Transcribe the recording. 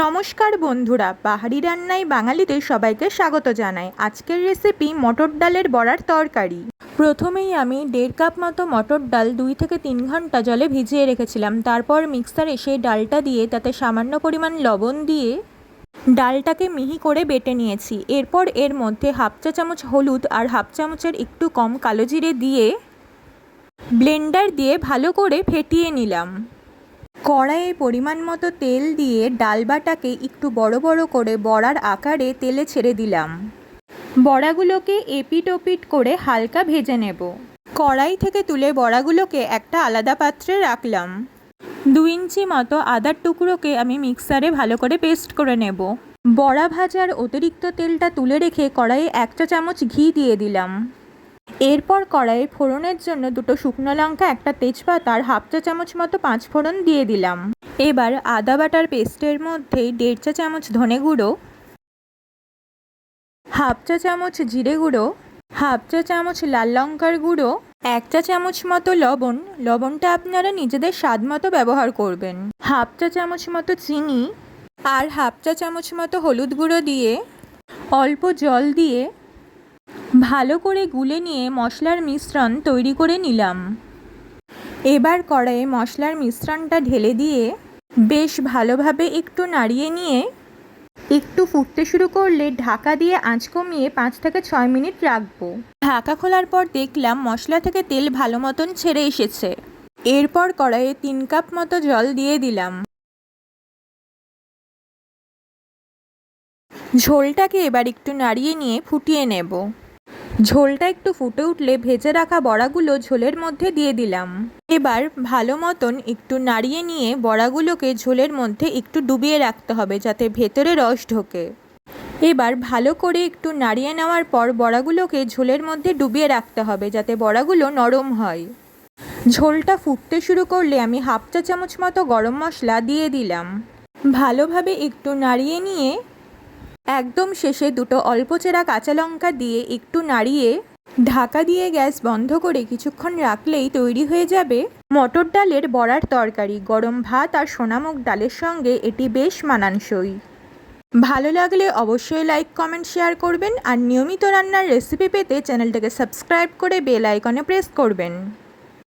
নমস্কার বন্ধুরা, পাহাড়ি রান্নায় বাঙালিদের সবাইকে স্বাগত জানাই। আজকের রেসিপি মটর ডালের বড়ার তরকারি। প্রথমেই আমি 1.5 কাপ মতো মটর ডাল 2 থেকে 3 ঘন্টা জলে ভিজিয়ে রেখেছিলাম। তারপর মিক্সারে সেই ডালটা দিয়ে তাতে সামান্য পরিমাণ লবণ দিয়ে ডালটাকে মিহি করে বেটে নিয়েছি। এরপর এর মধ্যে 1/2 চা চামচ হলুদ আর 1/2 চামচের একটু কম কালো জিরে দিয়ে ব্লেন্ডার দিয়ে ভালো করে ফেটিয়ে নিলাম। কড়াইয়ে পরিমাণ মতো তেল দিয়ে ডাল বাটাকে একটু বড় বড় করে বড়ার আকারে তেলে ছেড়ে দিলাম। বড়াগুলোকে এপিট ওপিট করে হালকা ভেজে নেব। কড়াই থেকে তুলে বড়াগুলোকে একটা আলাদা পাত্রে রাখলাম। 2 ইঞ্চি মতো আদার টুকরোকে আমি মিক্সারে ভালো করে পেস্ট করে নেব। বড়া ভাজার অতিরিক্ত তেলটা তুলে রেখে কড়াইয়ে 1 চা চামচ ঘি দিয়ে দিলাম। এরপর কড়াইয়ে ফোড়নের জন্য 2টো শুকনো লঙ্কা, একটা তেজপাতা আর 1/2 চা চামচ মতো 5 ফোড়ন দিয়ে দিলাম। এবার আদা বাটার পেস্টের মধ্যে 1.5 চা চামচ ধনে গুঁড়ো, 1/2 চা চামচ জিরে গুঁড়ো, 1/2 চা চামচ লাল লঙ্কার গুঁড়ো, 1 চা চামচ মতো লবণ, লবণটা আপনারা নিজেদের স্বাদ মতো ব্যবহার করবেন, 1/2 চা চামচ মতো চিনি আর 1/2 চা চামচ মতো হলুদ গুঁড়ো দিয়ে অল্প জল দিয়ে ভালো করে গুলে নিয়ে মশলার মিশ্রণ তৈরি করে নিলাম। এবার কড়াইয়ে মশলার মিশ্রণটা ঢেলে দিয়ে বেশ ভালোভাবে একটু নাড়িয়ে নিয়ে একটু ফুটতে শুরু করলে ঢাকা দিয়ে আঁচ কমিয়ে 5 থেকে 6 মিনিট রাখবো। ঢাকা খোলার পর দেখলাম মশলা থেকে তেল ভালো মতন ছেড়ে এসেছে। এরপর কড়াইয়ে 3 কাপ মতো জল দিয়ে দিলাম। ঝোলটাকে এবার একটু নাড়িয়ে নিয়ে ফুটিয়ে নেব। ঝোলটা একটু ফুটে উঠলে ভেজে রাখা বড়াগুলো ঝোলের মধ্যে দিয়ে দিলাম। এবার ভালো মতন একটু নাড়িয়ে নিয়ে বড়াগুলোকে ঝোলের মধ্যে একটু ডুবিয়ে রাখতে হবে যাতে ভেতরে রস ঢোকে। এবার ভালো করে একটু নাড়িয়ে নেওয়ার পর বড়াগুলোকে ঝোলের মধ্যে ডুবিয়ে রাখতে হবে যাতে বড়াগুলো নরম হয়। ঝোলটা ফুটতে শুরু করলে আমি 1/2 চা চামচ মতো গরম মশলা দিয়ে দিলাম। ভালোভাবে একটু নাড়িয়ে নিয়ে একদম শেষে 2টো অল্প চেরা কাঁচা লঙ্কা দিয়ে একটু নাড়িয়ে ঢাকা দিয়ে গ্যাস বন্ধ করে কিছুক্ষণ রাখলেই তৈরি হয়ে যাবে মটর ডালের বড়ার তরকারি। গরম ভাত আর সোনামুগ ডালের সঙ্গে এটি বেশ মানানসই। ভালো লাগলে অবশ্যই লাইক, কমেন্ট, শেয়ার করবেন আর নিয়মিত রান্নার রেসিপি পেতে চ্যানেলটাকে সাবস্ক্রাইব করে বেল আইকনে প্রেস করবেন।